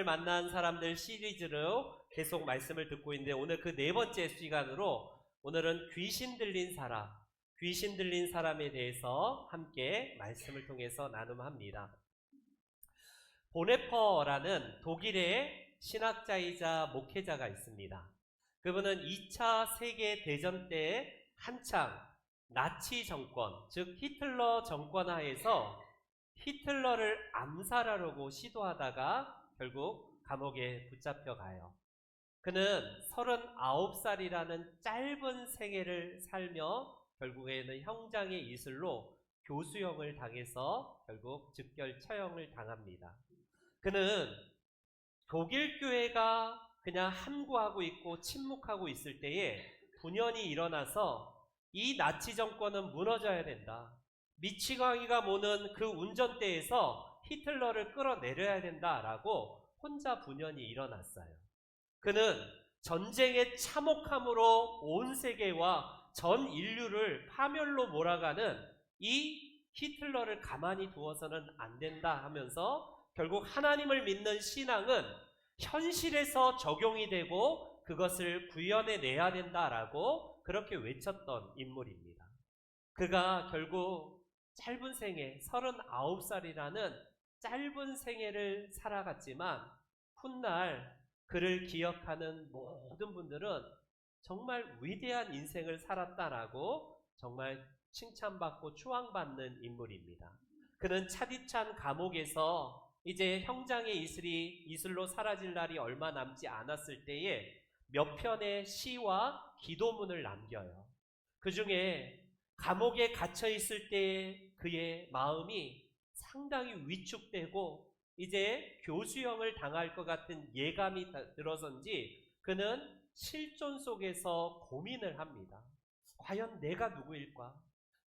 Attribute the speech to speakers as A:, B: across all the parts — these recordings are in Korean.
A: 만난 사람들 시리즈로 계속 말씀을 듣고 있는데 오늘 그 네 번째 시간으로 오늘은 귀신 들린 사람에 대해서 함께 말씀을 통해서 나눔합니다. 보네퍼라는 독일의 신학자이자 목회자가 있습니다. 그분은 2차 세계대전 때 한창 나치 정권, 즉 히틀러 정권 하에서 히틀러를 암살하려고 시도하다가 결국 감옥에 붙잡혀 가요. 그는 39살이라는 짧은 생애를 살며 결국에는 형장의 이슬로 교수형을 당해서 결국 즉결 처형을 당합니다. 그는 독일 교회가 그냥 함구하고 있고 침묵하고 있을 때에 분연이 일어나서 이 나치 정권은 무너져야 된다. 미치광이가 모는 그 운전대에서 히틀러를 끌어내려야 된다라고 혼자 분연이 일어났어요. 그는 전쟁의 참혹함으로 온 세계와 전 인류를 파멸로 몰아가는 이 히틀러를 가만히 두어서는 안 된다 하면서 결국 하나님을 믿는 신앙은 현실에서 적용이 되고 그것을 구현해내야 된다라고 그렇게 외쳤던 인물입니다. 그가 결국 짧은 생애, 39살이라는 짧은 생애를 살아갔지만 훗날 그를 기억하는 모든 분들은 정말 위대한 인생을 살았다라고 정말 칭찬받고 추앙받는 인물입니다. 그는 차디찬 감옥에서 이제 형장의 이슬로 사라질 날이 얼마 남지 않았을 때에 몇 편의 시와 기도문을 남겨요. 그 중에 감옥에 갇혀 있을 때 그의 마음이 상당히 위축되고 이제 교수형을 당할 것 같은 예감이 들어선지 그는 실존 속에서 고민을 합니다. 과연 내가 누구일까?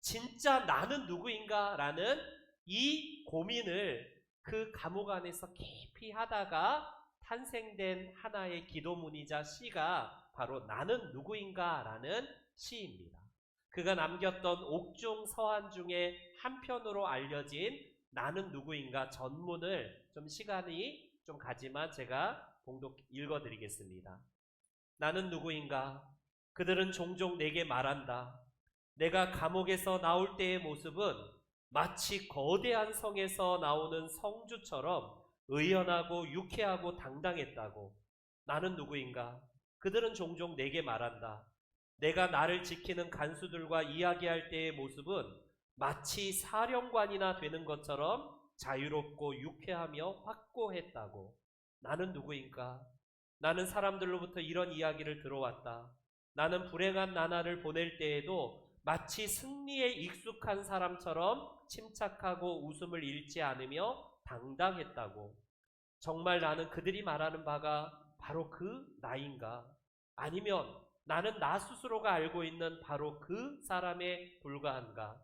A: 진짜 나는 누구인가? 라는 이 고민을 그 감옥 안에서 깊이 하다가 탄생된 하나의 기도문이자 시가 바로 나는 누구인가? 라는 시입니다. 그가 남겼던 옥중 서한 중에 한편으로 알려진 나는 누구인가 전문을 좀 시간이 좀 가지만 제가 봉독 읽어드리겠습니다. 나는 누구인가? 그들은 종종 내게 말한다. 내가 감옥에서 나올 때의 모습은 마치 거대한 성에서 나오는 성주처럼 의연하고 유쾌하고 당당했다고. 나는 누구인가? 그들은 종종 내게 말한다. 내가 나를 지키는 간수들과 이야기할 때의 모습은 마치 사령관이나 되는 것처럼 자유롭고 유쾌하며 확고했다고. 나는 누구인가? 나는 사람들로부터 이런 이야기를 들어왔다. 나는 불행한 나날을 보낼 때에도 마치 승리에 익숙한 사람처럼 침착하고 웃음을 잃지 않으며 당당했다고. 정말 나는 그들이 말하는 바가 바로 그 나인가? 아니면 나는 나 스스로가 알고 있는 바로 그 사람에 불과한가?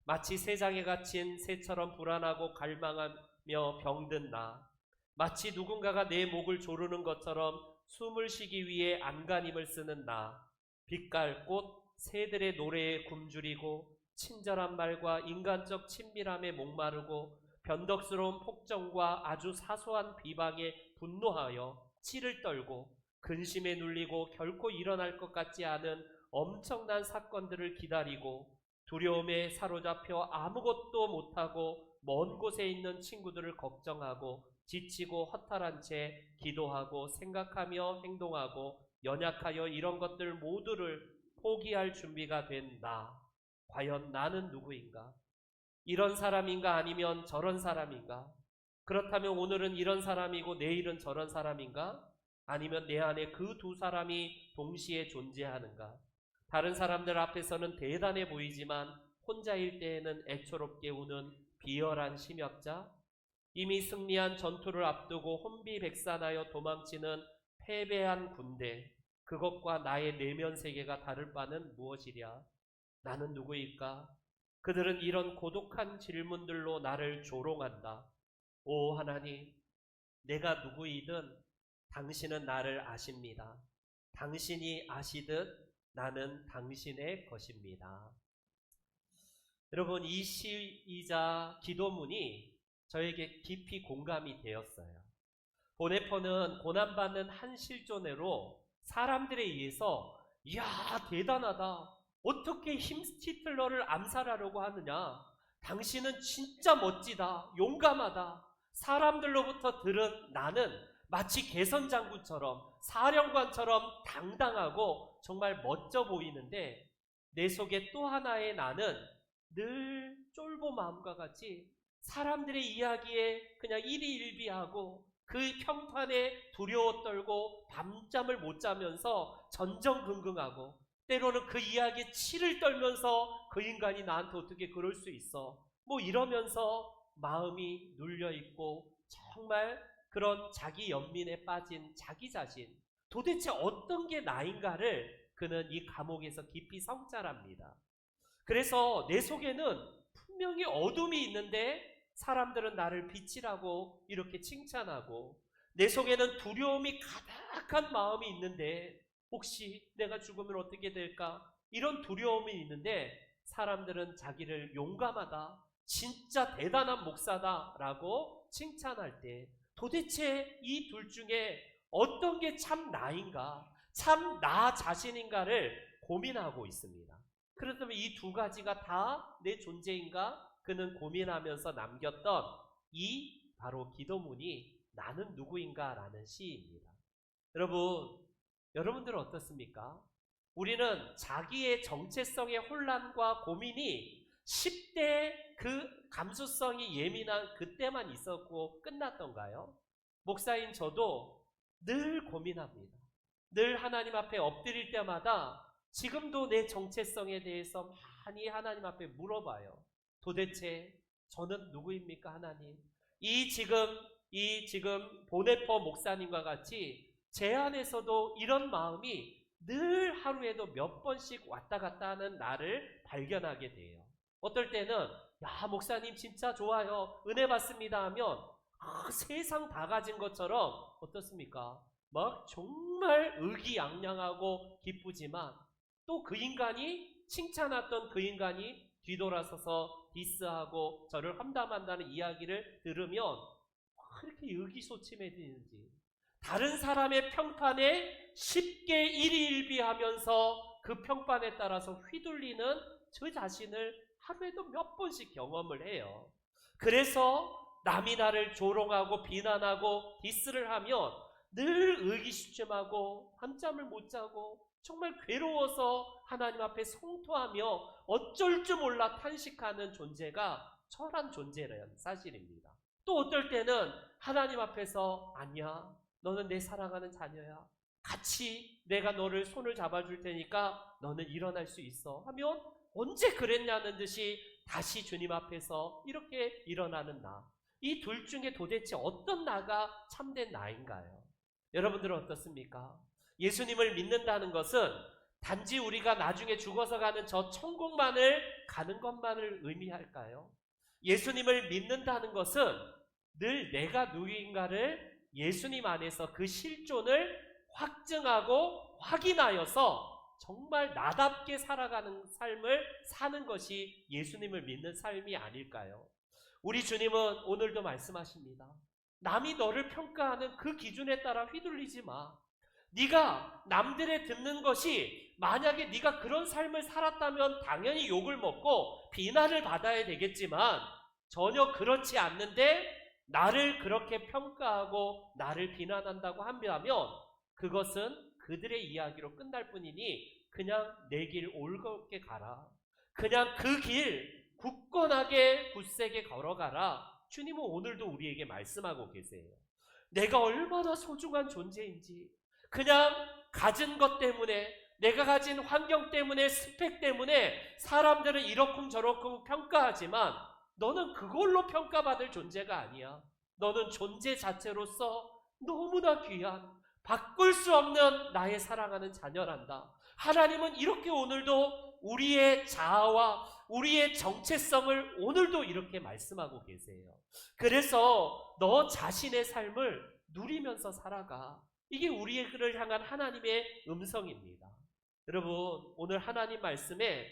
A: 마치 세상에 갇힌 새처럼 불안하고 갈망하며 병든 나. 마치 누군가가 내 목을 조르는 것처럼 숨을 쉬기 위해 안간힘을 쓰는 나. 빛깔 꽃, 새들의 노래에 굶주리고 친절한 말과 인간적 친밀함에 목마르고 변덕스러운 폭정과 아주 사소한 비방에 분노하여 치를 떨고 근심에 눌리고 결코 일어날 것 같지 않은 엄청난 사건들을 기다리고 두려움에 사로잡혀 아무것도 못하고 먼 곳에 있는 친구들을 걱정하고 지치고 허탈한 채 기도하고 생각하며 행동하고 연약하여 이런 것들 모두를 포기할 준비가 된 나. 과연 나는 누구인가? 이런 사람인가 아니면 저런 사람인가? 그렇다면 오늘은 이런 사람이고 내일은 저런 사람인가? 아니면 내 안에 그 두 사람이 동시에 존재하는가? 다른 사람들 앞에서는 대단해 보이지만 혼자일 때에는 애처롭게 우는 비열한 심역자? 이미 승리한 전투를 앞두고 혼비백산하여 도망치는 패배한 군대, 그것과 나의 내면 세계가 다를 바는 무엇이랴? 나는 누구일까? 그들은 이런 고독한 질문들로 나를 조롱한다. 오 하나님, 내가 누구이든 당신은 나를 아십니다. 당신이 아시듯 나는 당신의 것입니다. 여러분, 이 시이자 기도문이 저에게 깊이 공감이 되었어요. 보네퍼는 고난받는 한 실존으로 사람들에 의해서 이야 대단하다. 어떻게 히틀러를 암살하려고 하느냐. 당신은 진짜 멋지다. 용감하다. 사람들로부터 들은 나는 마치 개선장군처럼 사령관처럼 당당하고 정말 멋져 보이는데 내 속에 또 하나의 나는 늘 쫄보 마음과 같이 사람들의 이야기에 그냥 일희일비하고 그 평판에 두려워 떨고 밤잠을 못 자면서 전전긍긍하고 때로는 그 이야기에 치를 떨면서 그 인간이 나한테 어떻게 그럴 수 있어 뭐 이러면서 마음이 눌려있고 정말 그런 자기 연민에 빠진 자기 자신, 도대체 어떤 게 나인가를 그는 이 감옥에서 깊이 성찰합니다. 그래서 내 속에는 분명히 어둠이 있는데 사람들은 나를 빛이라고 이렇게 칭찬하고 내 속에는 두려움이 가득한 마음이 있는데 혹시 내가 죽으면 어떻게 될까? 이런 두려움이 있는데 사람들은 자기를 용감하다, 진짜 대단한 목사다라고 칭찬할 때 도대체 이 둘 중에 어떤 게 참 나인가, 참 나 자신인가를 고민하고 있습니다. 그렇다면 이 두 가지가 다 내 존재인가? 그는 고민하면서 남겼던 이 바로 기도문이 나는 누구인가? 라는 시입니다. 여러분들은 어떻습니까? 우리는 자기의 정체성의 혼란과 고민이 10대 그 감수성이 예민한 그때만 있었고 끝났던가요? 목사인 저도 늘 고민합니다. 늘 하나님 앞에 엎드릴 때마다 지금도 내 정체성에 대해서 많이 하나님 앞에 물어봐요. 도대체 저는 누구입니까, 하나님? 이 지금 보네퍼 목사님과 같이 제 안에서도 이런 마음이 늘 하루에도 몇 번씩 왔다 갔다 하는 나를 발견하게 돼요. 어떨 때는 야 목사님 진짜 좋아요. 은혜 받습니다 하면 세상 다 가진 것처럼 어떻습니까? 막 정말 의기양양하고 기쁘지만 또 그 인간이 칭찬했던 그 인간이 뒤돌아서서 디스하고 저를 험담한다는 이야기를 들으면 그렇게 의기소침해지는지 다른 사람의 평판에 쉽게 일희일비하면서 그 평판에 따라서 휘둘리는 저 자신을 하루에도 몇 번씩 경험을 해요. 그래서 남이 나를 조롱하고 비난하고 디스를 하면 늘 의기소침하고 밤잠을 못 자고 정말 괴로워서 하나님 앞에 성토하며 어쩔 줄 몰라 탄식하는 존재가 철한 존재라는 사실입니다. 또 어떨 때는 하나님 앞에서 아니야, 너는 내 사랑하는 자녀야. 같이 내가 너를 손을 잡아줄 테니까 너는 일어날 수 있어 하면 언제 그랬냐는 듯이 다시 주님 앞에서 이렇게 일어나는 나. 이 둘 중에 도대체 어떤 나가 참된 나인가요? 여러분들은 어떻습니까? 예수님을 믿는다는 것은 단지 우리가 나중에 죽어서 가는 저 천국만을 가는 것만을 의미할까요? 예수님을 믿는다는 것은 늘 내가 누구인가를 예수님 안에서 그 실존을 확증하고 확인하여서 정말 나답게 살아가는 삶을 사는 것이 예수님을 믿는 삶이 아닐까요? 우리 주님은 오늘도 말씀하십니다. 남이 너를 평가하는 그 기준에 따라 휘둘리지 마. 네가 남들의 듣는 것이 만약에 네가 그런 삶을 살았다면 당연히 욕을 먹고 비난을 받아야 되겠지만 전혀 그렇지 않는데 나를 그렇게 평가하고 나를 비난한다고 한다면 그것은 그들의 이야기로 끝날 뿐이니 그냥 내 길 올곧게 가라. 그냥 그 길 굳건하게 굳세게 걸어가라. 주님은 오늘도 우리에게 말씀하고 계세요. 내가 얼마나 소중한 존재인지 그냥 가진 것 때문에 내가 가진 환경 때문에 스펙 때문에 사람들은 이러쿵저러쿵 평가하지만 너는 그걸로 평가받을 존재가 아니야. 너는 존재 자체로서 너무나 귀한 바꿀 수 없는 나의 사랑하는 자녀란다. 하나님은 이렇게 오늘도 우리의 자아와 우리의 정체성을 오늘도 이렇게 말씀하고 계세요. 그래서 너 자신의 삶을 누리면서 살아가. 이게 우리를 향한 하나님의 음성입니다. 여러분 오늘 하나님 말씀에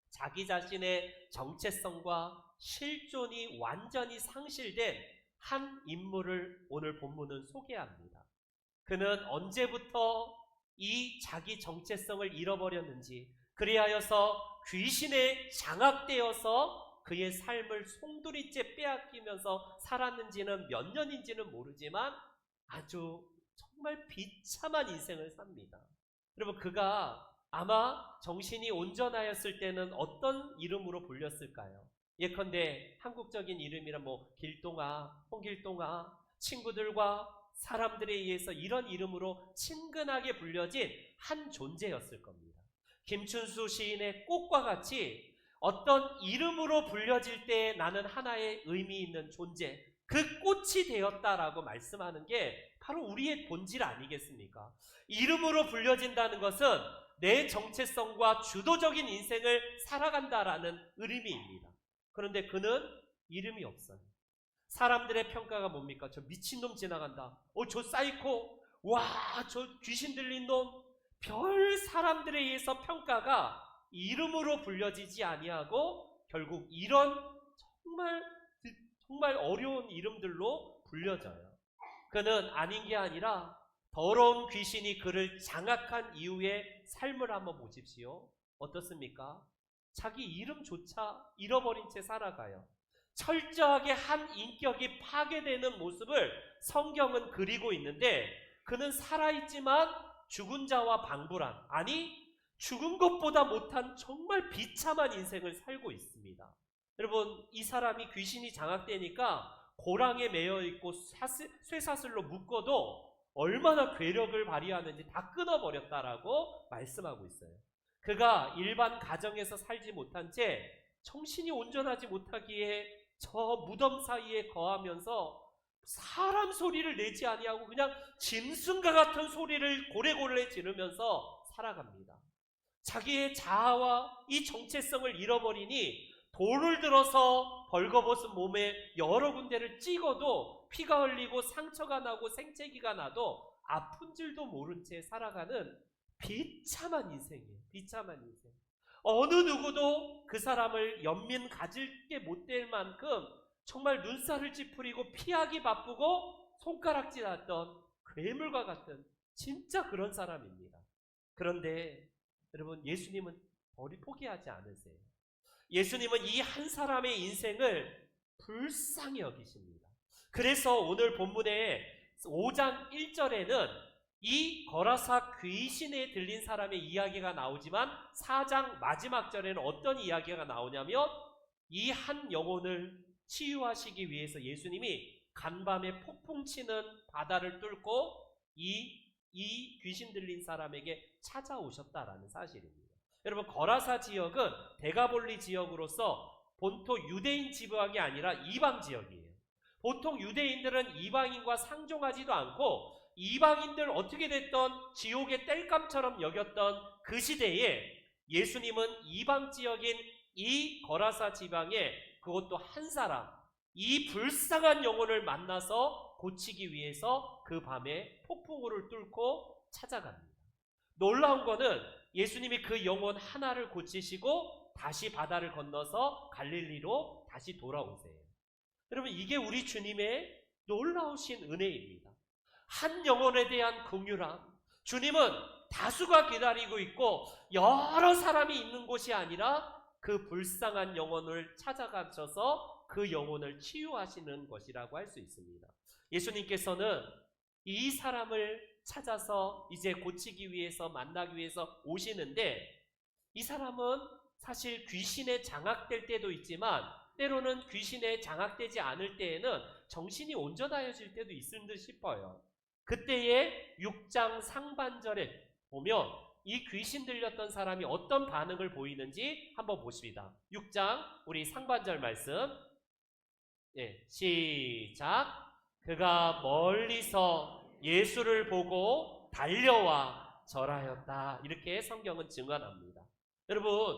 A: 자기 자신의 정체성과 실존이 완전히 상실된 한 인물을 오늘 본문은 소개합니다. 그는 언제부터 이 자기 정체성을 잃어버렸는지, 그리하여서 귀신에 장악되어서 그의 삶을 송두리째 빼앗기면서 살았는지는 몇 년인지는 모르지만 아주 정말 비참한 인생을 삽니다. 여러분, 그가 아마 정신이 온전하였을 때는 어떤 이름으로 불렸을까요? 예컨대 한국적인 이름이란 길동아, 홍길동아, 친구들과 사람들에 의해서 이런 이름으로 친근하게 불려진 한 존재였을 겁니다. 김춘수 시인의 꽃과 같이 어떤 이름으로 불려질 때 나는 하나의 의미 있는 존재, 그 꽃이 되었다라고 말씀하는 게 바로 우리의 본질 아니겠습니까? 이름으로 불려진다는 것은 내 정체성과 주도적인 인생을 살아간다라는 의미입니다. 그런데 그는 이름이 없어요. 사람들의 평가가 뭡니까? 저 미친놈 지나간다. 저 사이코. 와, 저 귀신 들린 놈. 별 사람들에 의해서 평가가 이름으로 불려지지 아니하고 결국 이런 정말 어려운 이름들로 불려져요. 그는 아닌 게 아니라 더러운 귀신이 그를 장악한 이후의 삶을 한번 보십시오. 어떻습니까? 자기 이름조차 잃어버린 채 살아가요. 철저하게 한 인격이 파괴되는 모습을 성경은 그리고 있는데, 그는 살아있지만 죽은 자와 방불한, 아니 죽은 것보다 못한 정말 비참한 인생을 살고 있습니다. 여러분, 이 사람이 귀신이 장악되니까 고랑에 매여 있고 쇠사슬로 묶어도 얼마나 괴력을 발휘하는지 다 끊어버렸다라고 말씀하고 있어요. 그가 일반 가정에서 살지 못한 채 정신이 온전하지 못하기에 저 무덤 사이에 거하면서 사람 소리를 내지 아니하고 그냥 짐승과 같은 소리를 고래고래 지르면서 살아갑니다. 자기의 자아와 이 정체성을 잃어버리니 돌을 들어서 벌거벗은 몸에 여러 군데를 찍어도 피가 흘리고 상처가 나고 생채기가 나도 아픈 줄도 모른 채 살아가는 비참한 인생이에요. 비참한 인생. 어느 누구도 그 사람을 연민 가질 게 못 될 만큼 정말 눈살을 찌푸리고 피하기 바쁘고 손가락질 했던 괴물과 같은 진짜 그런 사람입니다. 그런데 여러분, 예수님은 포기하지 않으세요. 예수님은 이 한 사람의 인생을 불쌍히 여기십니다. 그래서 오늘 본문의 5장 1절에는 이 거라사 귀신에 들린 사람의 이야기가 나오지만 4장 마지막 절에는 어떤 이야기가 나오냐면 이 한 영혼을 치유하시기 위해서 예수님이 간밤에 폭풍 치는 바다를 뚫고 이 귀신 들린 사람에게 찾아오셨다라는 사실입니다. 여러분, 거라사 지역은 데가볼리 지역으로서 본토 유대인 지방이 아니라 이방 지역이에요. 보통 유대인들은 이방인과 상종하지도 않고 이방인들 어떻게 됐던 지옥의 땔감처럼 여겼던 그 시대에 예수님은 이방 지역인 이 거라사 지방에 그것도 한 사람, 이 불쌍한 영혼을 만나서 고치기 위해서 그 밤에 폭풍우를 뚫고 찾아갑니다. 놀라운 거는 예수님이 그 영혼 하나를 고치시고 다시 바다를 건너서 갈릴리로 다시 돌아오세요. 여러분, 이게 우리 주님의 놀라우신 은혜입니다. 한 영혼에 대한 긍휼함. 주님은 다수가 기다리고 있고 여러 사람이 있는 곳이 아니라 그 불쌍한 영혼을 찾아가셔서 그 영혼을 치유하시는 것이라고 할 수 있습니다. 예수님께서는 이 사람을 찾아서 이제 고치기 위해서 만나기 위해서 오시는데, 이 사람은 사실 귀신에 장악될 때도 있지만 때로는 귀신에 장악되지 않을 때에는 정신이 온전하여질 때도 있을 듯 싶어요. 그때의 6장 상반절에 보면 이 귀신 들렸던 사람이 어떤 반응을 보이는지 한번 보십니다. 6장 우리 상반절 말씀, 시작. 그가 멀리서 예수를 보고 달려와 절하였다. 이렇게 성경은 증언합니다. 여러분,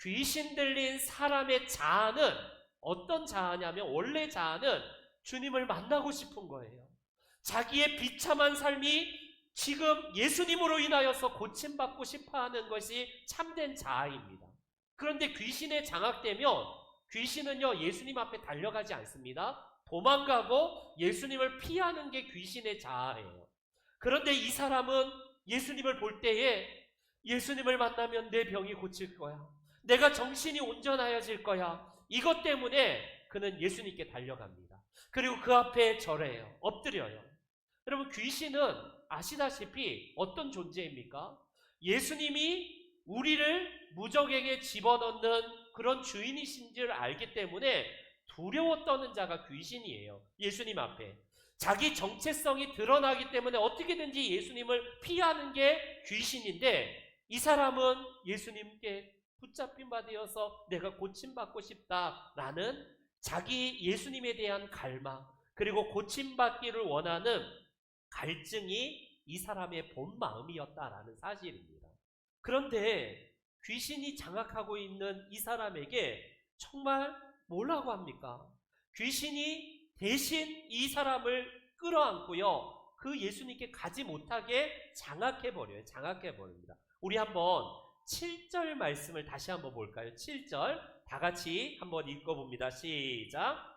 A: 귀신 들린 사람의 자아는 어떤 자아냐면, 원래 자아는 주님을 만나고 싶은 거예요. 자기의 비참한 삶이 지금 예수님으로 인하여서 고침받고 싶어하는 것이 참된 자아입니다. 그런데 귀신에 장악되면 귀신은요, 예수님 앞에 달려가지 않습니다. 도망가고 예수님을 피하는 게 귀신의 자아예요. 그런데 이 사람은 예수님을 볼 때에 예수님을 만나면 내 병이 고칠 거야. 내가 정신이 온전하여질 거야. 이것 때문에 그는 예수님께 달려갑니다. 그리고 그 앞에 절해요. 엎드려요. 여러분, 귀신은 아시다시피 어떤 존재입니까? 예수님이 우리를 무적에게 집어넣는 그런 주인이신 줄 알기 때문에 두려워 떠는 자가 귀신이에요. 예수님 앞에. 자기 정체성이 드러나기 때문에 어떻게든지 예수님을 피하는 게 귀신인데, 이 사람은 예수님께 붙잡힌 바 되어서 내가 고침받고 싶다라는 자기 예수님에 대한 갈망, 그리고 고침받기를 원하는 갈증이 이 사람의 본 마음이었다라는 사실입니다. 그런데 귀신이 장악하고 있는 이 사람에게 정말 뭐라고 합니까? 귀신이 대신 이 사람을 끌어안고요, 그 예수님께 가지 못하게 장악해버려요. 장악해버립니다. 우리 한번 7절 말씀을 다시 한번 볼까요? 7절 다 같이 한번 읽어봅니다. 시작.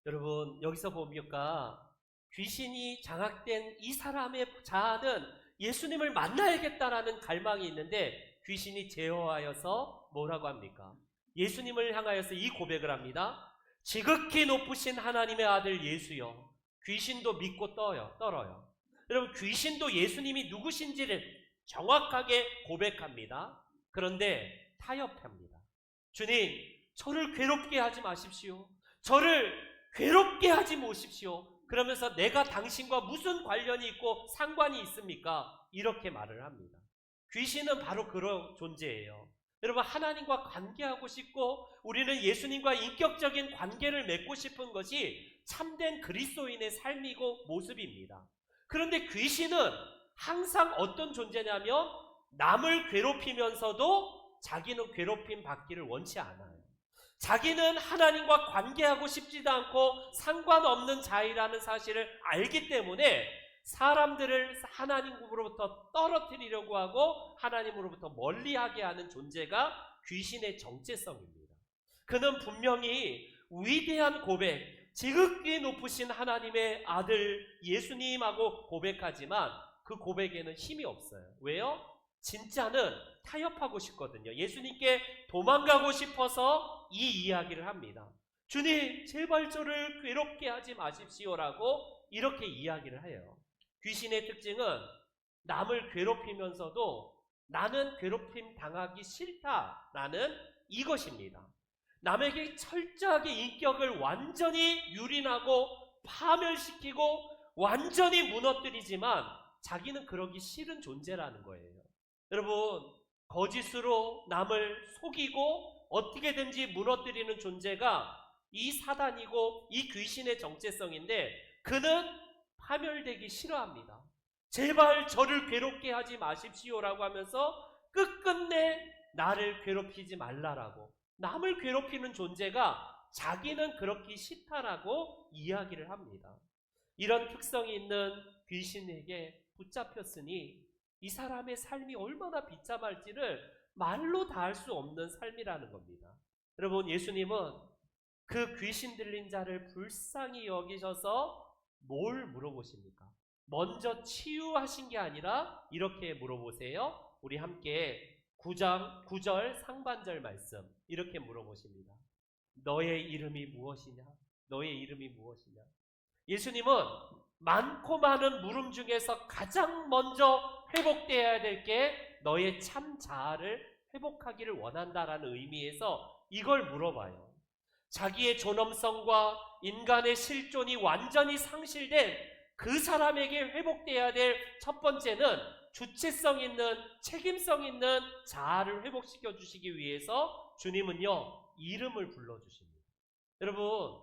A: 여러분, 여기서 보니까 귀신이 장악된 이 사람의 자아는 예수님을 만나야겠다라는 갈망이 있는데, 귀신이 제어하여서 뭐라고 합니까? 예수님을 향하여서 이 고백을 합니다. 지극히 높으신 하나님의 아들 예수여. 귀신도 믿고 떨어요. 여러분, 귀신도 예수님이 누구신지를 정확하게 고백합니다. 그런데 타협합니다. 주님, 저를 괴롭게 하지 마십시오. 저를 괴롭게 하지 마십시오. 그러면서 내가 당신과 무슨 관련이 있고 상관이 있습니까? 이렇게 말을 합니다. 귀신은 바로 그런 존재예요. 여러분, 하나님과 관계하고 싶고 우리는 예수님과 인격적인 관계를 맺고 싶은 것이 참된 그리스도인의 삶이고 모습입니다. 그런데 귀신은 항상 어떤 존재냐면 남을 괴롭히면서도 자기는 괴롭힘 받기를 원치 않아요. 자기는 하나님과 관계하고 싶지도 않고 상관없는 자이라는 사실을 알기 때문에 사람들을 하나님으로부터 떨어뜨리려고 하고 하나님으로부터 멀리하게 하는 존재가 귀신의 정체성입니다. 그는 분명히 위대한 고백, 지극히 높으신 하나님의 아들 예수님하고 고백하지만 그 고백에는 힘이 없어요. 왜요? 진짜는 타협하고 싶거든요. 예수님께 도망가고 싶어서 이 이야기를 합니다. 주님, 제발 저를 괴롭게 하지 마십시오라고 이렇게 이야기를 해요. 귀신의 특징은 남을 괴롭히면서도 나는 괴롭힘 당하기 싫다라는 이것입니다. 남에게 철저하게 인격을 완전히 유린하고 파멸시키고 완전히 무너뜨리지만 자기는 그러기 싫은 존재라는 거예요. 여러분, 거짓으로 남을 속이고 어떻게든지 무너뜨리는 존재가 이 사단이고 이 귀신의 정체성인데, 그는 파멸되기 싫어합니다. 제발 저를 괴롭게 하지 마십시오라고 하면서 끝끝내 나를 괴롭히지 말라라고, 남을 괴롭히는 존재가 자기는 그렇기 싫다라고 이야기를 합니다. 이런 특성이 있는 귀신에게 붙잡혔으니 이 사람의 삶이 얼마나 비참할지를 말로 다 할 수 없는 삶이라는 겁니다. 여러분, 예수님은 그 귀신 들린 자를 불쌍히 여기셔서 뭘 물어보십니까? 먼저 치유하신 게 아니라 이렇게 물어보세요. 우리 함께 9절 상반절 말씀 이렇게 물어보십니다. 너의 이름이 무엇이냐? 너의 이름이 무엇이냐? 예수님은 많고 많은 물음 중에서 가장 먼저 회복되어야 될 게 너의 참 자아를 회복하기를 원한다라는 의미에서 이걸 물어봐요. 자기의 존엄성과 인간의 실존이 완전히 상실된 그 사람에게 회복되어야 될 첫 번째는 주체성 있는, 책임성 있는 자아를 회복시켜 주시기 위해서 주님은요, 이름을 불러주십니다. 여러분,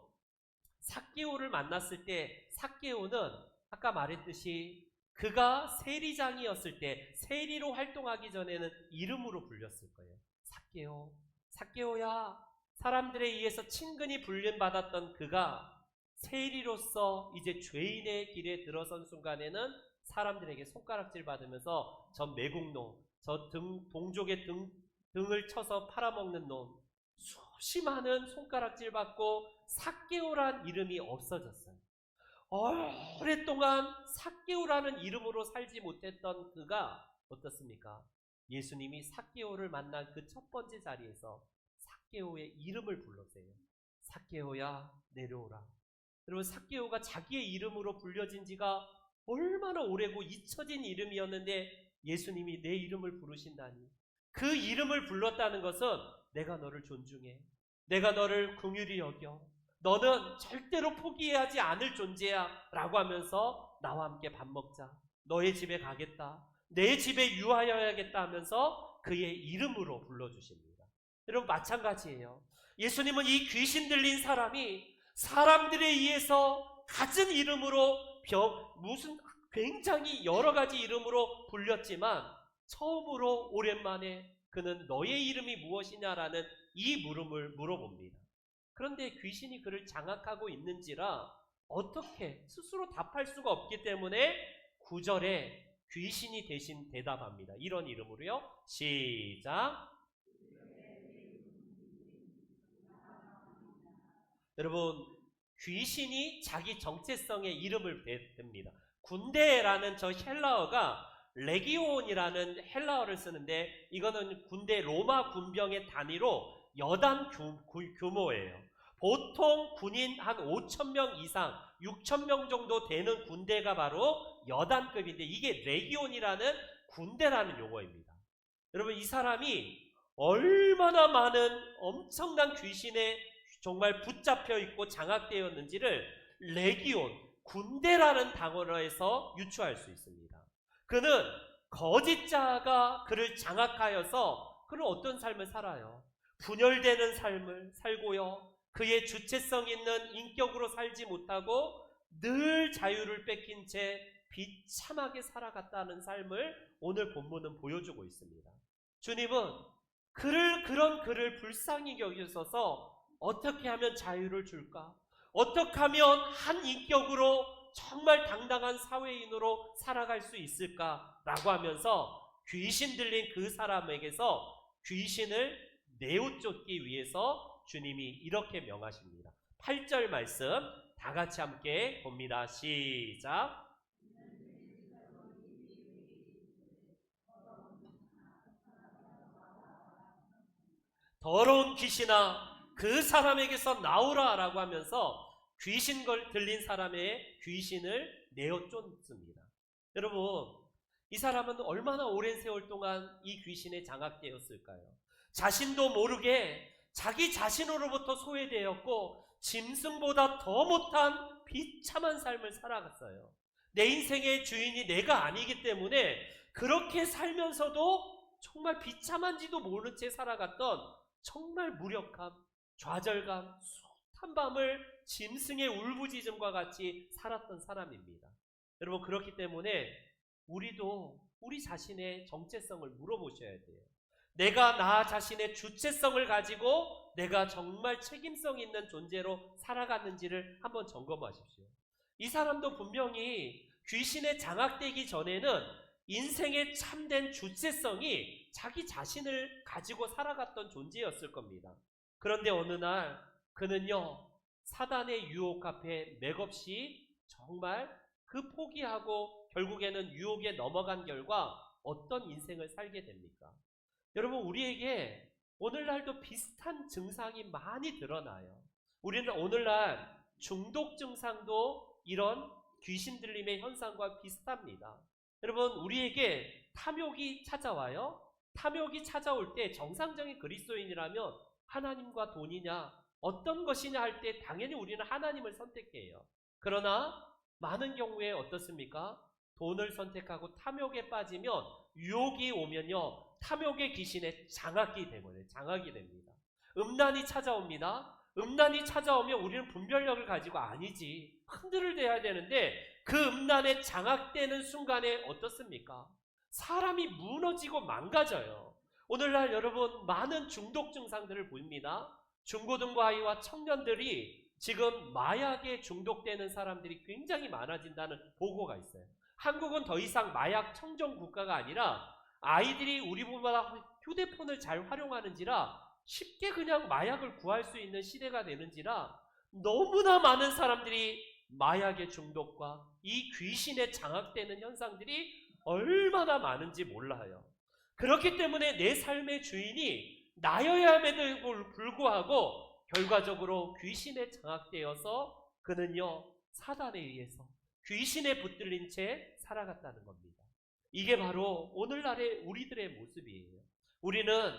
A: 삭개오를 만났을 때 삭개오는 아까 말했듯이 그가 세리장이었을 때, 세리로 활동하기 전에는 이름으로 불렸을 거예요. 삭개오, 삭개오야. 사람들에 의해서 친근히 불림받았던 그가 세리로서 이제 죄인의 길에 들어선 순간에는 사람들에게 손가락질 받으면서 저 매국노, 저 동족의 등을 쳐서 팔아먹는 놈, 수없이 많은 손가락질 받고 삭개오란 이름이 없어졌어요. 오랫동안 삭개오라는 이름으로 살지 못했던 그가 어떻습니까? 예수님이 삭개오를 만난 그 첫 번째 자리에서 삭개오의 이름을 불렀어요. 삭개오야, 내려오라. 여러분, 삭개오가 자기의 이름으로 불려진 지가 얼마나 오래고 잊혀진 이름이었는데 예수님이 내 이름을 부르신다니. 그 이름을 불렀다는 것은 내가 너를 존중해, 내가 너를 긍휼히 여겨, 너는 절대로 포기하지 않을 존재야 라고 하면서 나와 함께 밥 먹자, 너의 집에 가겠다, 내 집에 유하여야겠다 하면서 그의 이름으로 불러주십니다. 여러분, 마찬가지예요. 예수님은 이 귀신 들린 사람이 사람들에 의해서 갖은 이름으로 무슨 굉장히 여러 가지 이름으로 불렸지만 처음으로 오랜만에 그는 너의 이름이 무엇이냐라는 이 물음을 물어봅니다. 그런데 귀신이 그를 장악하고 있는지라 어떻게 스스로 답할 수가 없기 때문에 9절에 귀신이 대신 대답합니다. 이런 이름으로요. 시작. 여러분, 귀신이 자기 정체성의 이름을 댑니다. 군대라는 저 헬라어가 레기온이라는 헬라어를 쓰는데 이거는 군대 로마 군병의 단위로 여단 규모예요. 보통 군인 한 5,000명 이상, 6,000명 정도 되는 군대가 바로 여단급인데 이게 레기온이라는 군대라는 용어입니다. 여러분, 이 사람이 얼마나 많은 엄청난 귀신에 정말 붙잡혀 있고 장악되었는지를 레기온, 군대라는 단어에서 유추할 수 있습니다. 그는 거짓자가 그를 장악하여서 그는 어떤 삶을 살아요? 분열되는 삶을 살고요. 그의 주체성 있는 인격으로 살지 못하고 늘 자유를 뺏긴 채 비참하게 살아갔다는 삶을 오늘 본문은 보여주고 있습니다. 주님은 그런 그를 불쌍히 여기셔서 어떻게 하면 자유를 줄까? 어떻게 하면 한 인격으로 정말 당당한 사회인으로 살아갈 수 있을까라고 하면서 귀신 들린 그 사람에게서 귀신을 내어쫓기 위해서 주님이 이렇게 명하십니다. 8절 말씀 다 같이 함께 봅니다. 시작. 더러운 귀신아, 그 사람에게서 나오라 라고 하면서 귀신 들린 사람의 귀신을 내어쫓습니다. 여러분, 이 사람은 얼마나 오랜 세월 동안 이 귀신에 장악되었을까요? 자신도 모르게 자기 자신으로부터 소외되었고 짐승보다 더 못한 비참한 삶을 살아갔어요. 내 인생의 주인이 내가 아니기 때문에 그렇게 살면서도 정말 비참한지도 모른 채 살아갔던 정말 무력함, 좌절감, 숱한 밤을 짐승의 울부짖음과 같이 살았던 사람입니다. 여러분, 그렇기 때문에 우리도 우리 자신의 정체성을 물어보셔야 돼요. 내가 나 자신의 주체성을 가지고 내가 정말 책임성 있는 존재로 살아갔는지를 한번 점검하십시오. 이 사람도 분명히 귀신에 장악되기 전에는 인생의 참된 주체성이 자기 자신을 가지고 살아갔던 존재였을 겁니다. 그런데 어느 날 그는요, 사단의 유혹 앞에 맥없이 정말 그 포기하고 결국에는 유혹에 넘어간 결과 어떤 인생을 살게 됩니까? 여러분, 우리에게 오늘날도 비슷한 증상이 많이 드러나요. 우리는 오늘날 중독 증상도 이런 귀신 들림의 현상과 비슷합니다. 여러분, 우리에게 탐욕이 찾아와요. 탐욕이 찾아올 때 정상적인 그리스도인이라면 하나님과 돈이냐 어떤 것이냐 할 때 당연히 우리는 하나님을 선택해요. 그러나 많은 경우에 어떻습니까? 돈을 선택하고 탐욕에 빠지면 유혹이 오면요, 탐욕의 귀신에 장악이 됩니다. 음란이 찾아옵니다. 음란이 찾아오면 우리는 분별력을 가지고 아니지, 흔들을 대야 되는데 그 음란에 장악되는 순간에 어떻습니까? 사람이 무너지고 망가져요. 오늘날 여러분, 많은 중독 증상들을 보입니다. 중고등부 아이와 청년들이 지금 마약에 중독되는 사람들이 굉장히 많아진다는 보고가 있어요. 한국은 더 이상 마약 청정 국가가 아니라 아이들이 우리보다 휴대폰을 잘 활용하는지라 쉽게 그냥 마약을 구할 수 있는 시대가 되는지라 너무나 많은 사람들이 마약의 중독과 이 귀신에 장악되는 현상들이 얼마나 많은지 몰라요. 그렇기 때문에 내 삶의 주인이 나여야함에도 불구하고 결과적으로 귀신에 장악되어서 그는요 사단에 의해서 귀신에 붙들린 채 살아갔다는 겁니다. 이게 바로 오늘날의 우리들의 모습이에요. 우리는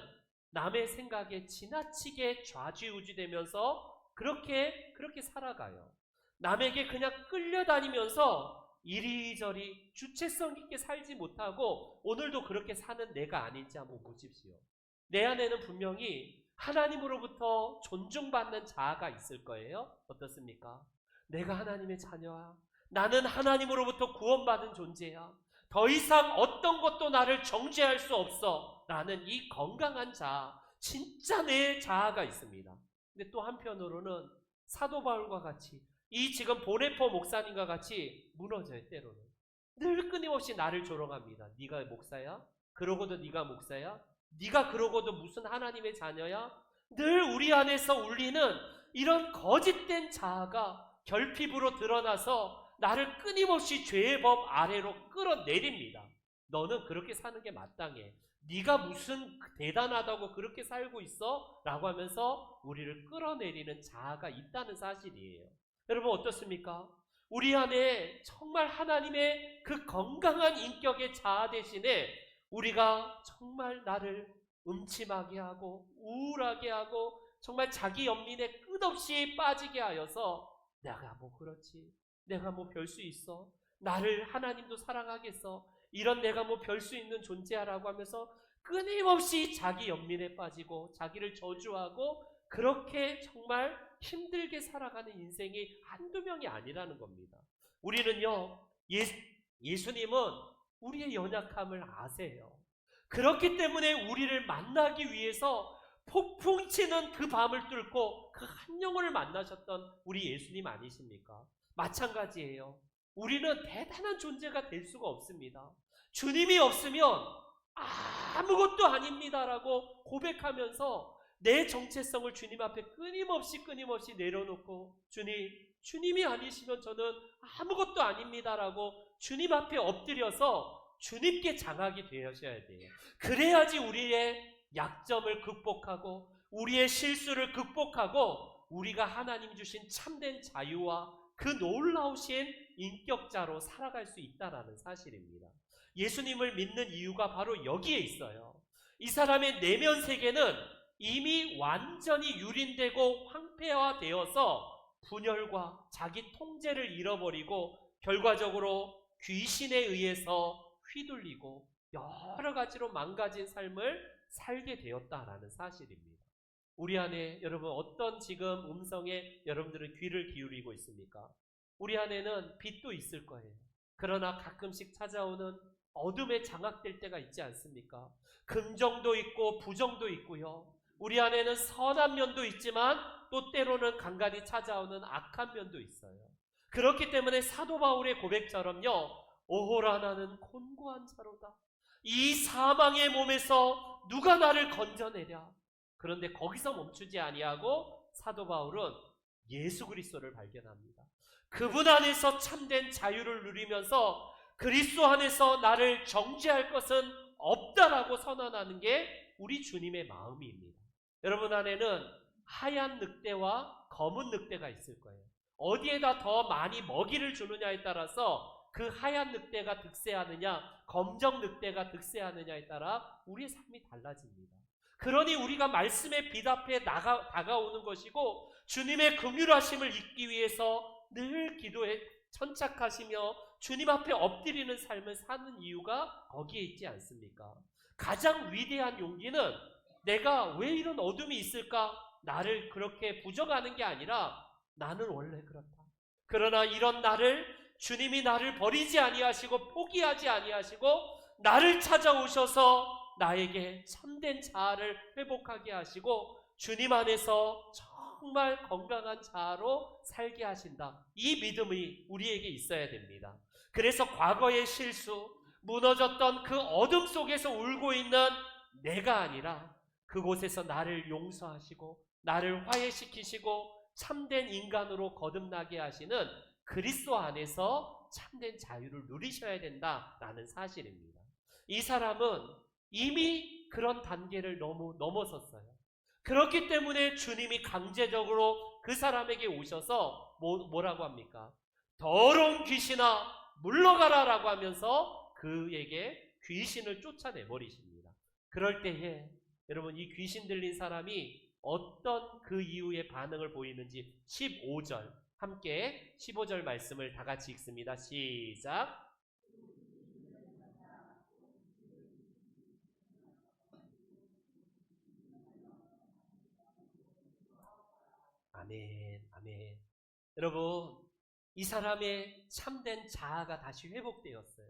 A: 남의 생각에 지나치게 좌지우지되면서 그렇게 살아가요. 남에게 그냥 끌려다니면서 이리저리 주체성 있게 살지 못하고 오늘도 그렇게 사는 내가 아닌지 한번 보십시오. 내 안에는 분명히 하나님으로부터 존중받는 자아가 있을 거예요. 어떻습니까? 내가 하나님의 자녀야. 나는 하나님으로부터 구원받은 존재야. 더 이상 어떤 것도 나를 정죄할 수 없어. 라는 이 건강한 자아, 진짜 내 자아가 있습니다. 근데 또 한편으로는 사도 바울과 같이 이 지금 보네포 목사님과 같이 무너져요. 때로는 늘 끊임없이 나를 조롱합니다. 네가 목사야? 그러고도 네가 목사야? 네가 그러고도 무슨 하나님의 자녀야? 늘 우리 안에서 울리는 이런 거짓된 자아가 결핍으로 드러나서 나를 끊임없이 죄의 법 아래로 끌어내립니다. 너는 그렇게 사는 게 마땅해. 네가 무슨 대단하다고 그렇게 살고 있어? 라고 하면서 우리를 끌어내리는 자아가 있다는 사실이에요. 여러분 어떻습니까? 우리 안에 정말 하나님의 그 건강한 인격의 자아 대신에 우리가 정말 나를 음침하게 하고 우울하게 하고 정말 자기 연민에 끝없이 빠지게 하여서 내가 뭐 그렇지, 내가 뭐 별 수 있어, 나를 하나님도 사랑하겠어, 이런 내가 뭐 별 수 있는 존재야라고 하면서 끊임없이 자기 연민에 빠지고 자기를 저주하고 그렇게 정말 힘들게 살아가는 인생이 한두 명이 아니라는 겁니다. 우리는요, 예수님은 우리의 연약함을 아세요. 그렇기 때문에 우리를 만나기 위해서 폭풍 치는 그 밤을 뚫고 그 한 영혼을 만나셨던 우리 예수님 아니십니까? 마찬가지예요. 우리는 대단한 존재가 될 수가 없습니다. 주님이 없으면 아무것도 아닙니다라고 고백하면서 내 정체성을 주님 앞에 끊임없이 내려놓고 주님이 아니시면 저는 아무것도 아닙니다라고 주님 앞에 엎드려서 주님께 장악이 되셔야 돼요. 그래야지 우리의 약점을 극복하고 우리의 실수를 극복하고 우리가 하나님 주신 참된 자유와 그 놀라우신 인격자로 살아갈 수 있다는 사실입니다. 예수님을 믿는 이유가 바로 여기에 있어요. 이 사람의 내면 세계는 이미 완전히 유린되고 황폐화되어서 분열과 자기 통제를 잃어버리고 결과적으로 귀신에 의해서 휘둘리고 여러 가지로 망가진 삶을 살게 되었다라는 사실입니다. 우리 안에 여러분 어떤 지금 음성에 여러분들은 귀를 기울이고 있습니까? 우리 안에는 빛도 있을 거예요. 그러나 가끔씩 찾아오는 어둠에 장악될 때가 있지 않습니까? 긍정도 있고 부정도 있고요. 우리 안에는 선한 면도 있지만 또 때로는 간간히 찾아오는 악한 면도 있어요. 그렇기 때문에 사도 바울의 고백처럼요, 오호라 나는 곤고한 자로다. 이 사망의 몸에서 누가 나를 건져내랴. 그런데 거기서 멈추지 아니하고 사도 바울은 예수 그리스도를 발견합니다. 그분 안에서 참된 자유를 누리면서 그리스도 안에서 나를 정죄할 것은 없다라고 선언하는 게 우리 주님의 마음입니다. 여러분 안에는 하얀 늑대와 검은 늑대가 있을 거예요. 어디에다 더 많이 먹이를 주느냐에 따라서 그 하얀 늑대가 득세하느냐 검정 늑대가 득세하느냐에 따라 우리의 삶이 달라집니다. 그러니 우리가 말씀의 빛 앞에 다가오는 것이고 주님의 긍휼하심을 잊기 위해서 늘 기도에 천착하시며 주님 앞에 엎드리는 삶을 사는 이유가 거기에 있지 않습니까? 가장 위대한 용기는 내가 왜 이런 어둠이 있을까? 나를 그렇게 부정하는 게 아니라 나는 원래 그렇다. 그러나 이런 나를 주님이 나를 버리지 아니하시고 포기하지 아니하시고 나를 찾아오셔서 나에게 참된 자아를 회복하게 하시고 주님 안에서 정말 건강한 자아로 살게 하신다. 이 믿음이 우리에게 있어야 됩니다. 그래서 과거의 실수, 무너졌던 그 어둠 속에서 울고 있는 내가 아니라 그곳에서 나를 용서하시고 나를 화해시키시고 참된 인간으로 거듭나게 하시는 그리스도 안에서 참된 자유를 누리셔야 된다라는 사실입니다. 이 사람은 이미 그런 단계를 너무 넘어섰어요. 그렇기 때문에 주님이 강제적으로 그 사람에게 오셔서 뭐라고 합니까? 더러운 귀신아 물러가라 라고 하면서 그에게 귀신을 쫓아내 버리십니다. 그럴 때에 여러분 이 귀신 들린 사람이 어떤 그 이후의 반응을 보이는지 15절 함께 15절 말씀을 다 같이 읽습니다. 시작. 아멘, 아멘. 여러분, 이 사람의 참된 자아가 다시 회복되었어요.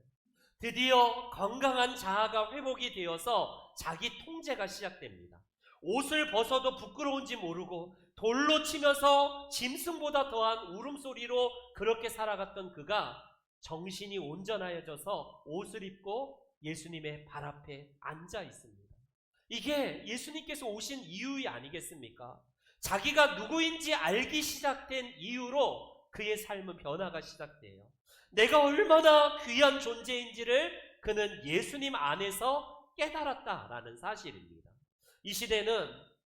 A: 드디어 건강한 자아가 회복이 되어서 자기 통제가 시작됩니다. 옷을 벗어도 부끄러운지 모르고 돌로 치면서 짐승보다 더한 울음소리로 그렇게 살아갔던 그가 정신이 온전하여져서 옷을 입고 예수님의 발 앞에 앉아 있습니다. 이게 예수님께서 오신 이유 아니겠습니까? 자기가 누구인지 알기 시작된 이유로 그의 삶은 변화가 시작돼요. 내가 얼마나 귀한 존재인지를 그는 예수님 안에서 깨달았다라는 사실입니다. 이 시대는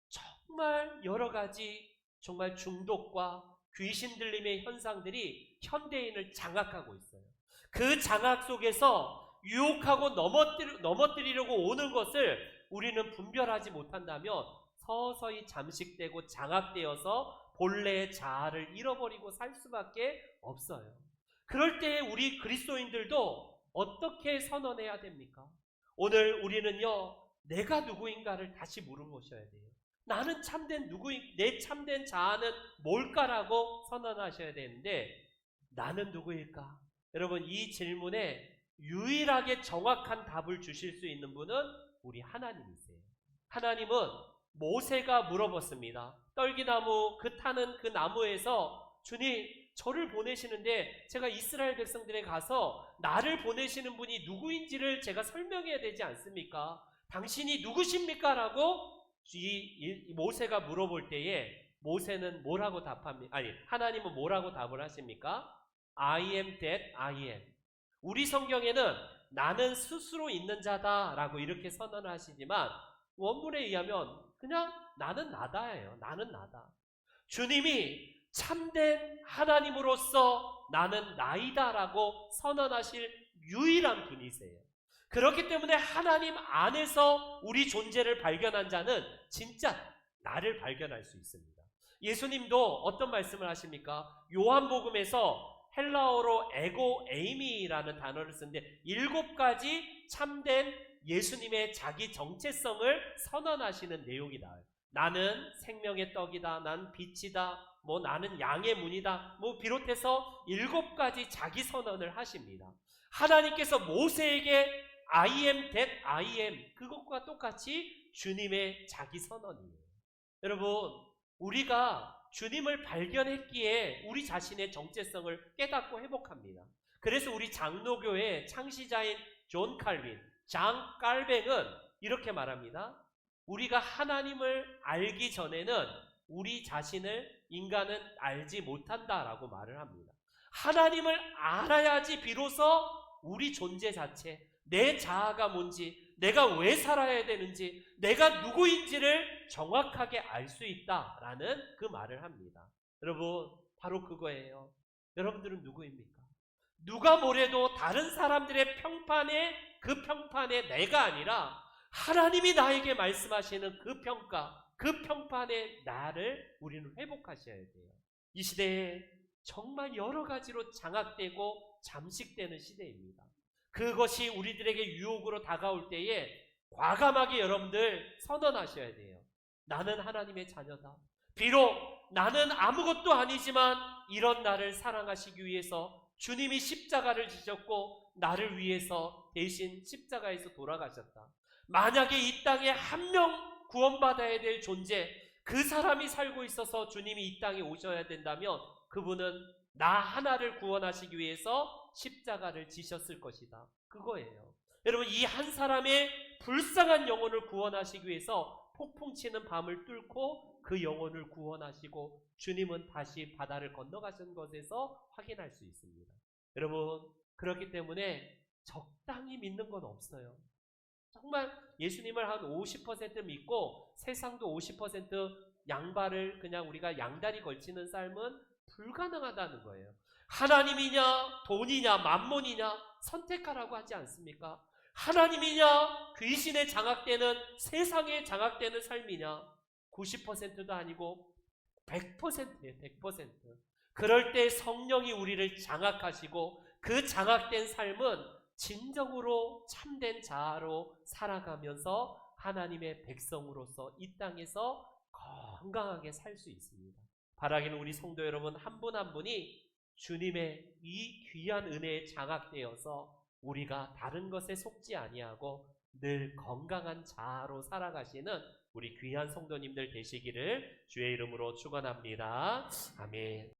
A: 정말 여러 가지 정말 중독과 귀신 들림의 현상들이 현대인을 장악하고 있어요. 그 장악 속에서 유혹하고 넘어뜨리려고 오는 것을 우리는 분별하지 못한다면 서서히 잠식되고 장악되어서 본래의 자아를 잃어버리고 살 수밖에 없어요. 그럴 때 우리 그리스도인들도 어떻게 선언해야 됩니까? 오늘 우리는요, 내가 누구인가를 다시 물어보셔야 돼요. 나는 참된 내 참된 자아는 뭘까라고 선언하셔야 되는데, 나는 누구일까? 여러분, 이 질문에 유일하게 정확한 답을 주실 수 있는 분은 우리 하나님이세요. 하나님은 모세가 물어봤습니다. 떨기나무 타는 그 나무에서 주님 저를 보내시는데 제가 이스라엘 백성들에 가서 나를 보내시는 분이 누구인지를 제가 설명해야 되지 않습니까? 당신이 누구십니까? 라고 모세가 물어볼 때에 모세는 뭐라고 답합니까? 하나님은 뭐라고 답을 하십니까? I am that I am. 우리 성경에는 나는 스스로 있는 자다 라고 이렇게 선언을 하시지만 원문에 의하면 그냥 나는 나다예요. 나는 나다. 주님이 참된 하나님으로서 나는 나이다 라고 선언하실 유일한 분이세요. 그렇기 때문에 하나님 안에서 우리 존재를 발견한 자는 진짜 나를 발견할 수 있습니다. 예수님도 어떤 말씀을 하십니까? 요한복음에서 헬라어로 에고 에이미라는 단어를 쓰는데 7가지 참된 예수님의 자기 정체성을 선언하시는 내용이 나와요. 나는 생명의 떡이다. 난 빛이다. 나는 양의 문이다. 비롯해서 7가지 자기 선언을 하십니다. 하나님께서 모세에게 I am that I am 그것과 똑같이 주님의 자기 선언이에요. 여러분, 우리가 주님을 발견했기에 우리 자신의 정체성을 깨닫고 회복합니다. 그래서 우리 장로교의 창시자인 존 칼빈, 장 깔뱅은 이렇게 말합니다. 우리가 하나님을 알기 전에는 우리 자신을 인간은 알지 못한다라고 말을 합니다. 하나님을 알아야지 비로소 우리 존재 자체, 내 자아가 뭔지, 내가 왜 살아야 되는지, 내가 누구인지를 정확하게 알 수 있다라는 그 말을 합니다. 여러분, 바로 그거예요. 여러분들은 누구입니까? 누가 뭐래도 다른 사람들의 평판에 그 평판에 내가 아니라 하나님이 나에게 말씀하시는 그 평가, 그 평판의 나를 우리는 회복하셔야 돼요. 이 시대에 정말 여러 가지로 장악되고 잠식되는 시대입니다. 그것이 우리들에게 유혹으로 다가올 때에 과감하게 여러분들 선언하셔야 돼요. 나는 하나님의 자녀다. 비록 나는 아무것도 아니지만 이런 나를 사랑하시기 위해서 주님이 십자가를 지셨고 나를 위해서 대신 십자가에서 돌아가셨다. 만약에 이 땅에 한 명 구원받아야 될 존재, 그 사람이 살고 있어서 주님이 이 땅에 오셔야 된다면 그분은 나 하나를 구원하시기 위해서 십자가를 지셨을 것이다. 그거예요. 여러분, 이 한 사람의 불쌍한 영혼을 구원하시기 위해서 폭풍치는 밤을 뚫고 그 영혼을 구원하시고 주님은 다시 바다를 건너가신 것에서 확인할 수 있습니다. 여러분, 그렇기 때문에 적당히 믿는 건 없어요. 정말 예수님을 한 50% 믿고 세상도 50% 양발을 그냥 우리가 양다리 걸치는 삶은 불가능하다는 거예요. 하나님이냐 돈이냐 만몬이냐 선택하라고 하지 않습니까? 하나님이냐 귀신에 장악되는 세상에 장악되는 삶이냐 90%도 아니고 100%예요. 100%. 그럴 때 성령이 우리를 장악하시고 그 장악된 삶은 진정으로 참된 자아로 살아가면서 하나님의 백성으로서 이 땅에서 건강하게 살 수 있습니다. 바라기는 우리 성도 여러분 한 분 한 분이 주님의 이 귀한 은혜에 장악되어서 우리가 다른 것에 속지 아니하고 늘 건강한 자아로 살아가시는 우리 귀한 성도님들 되시기를 주의 이름으로 축원합니다. 아멘.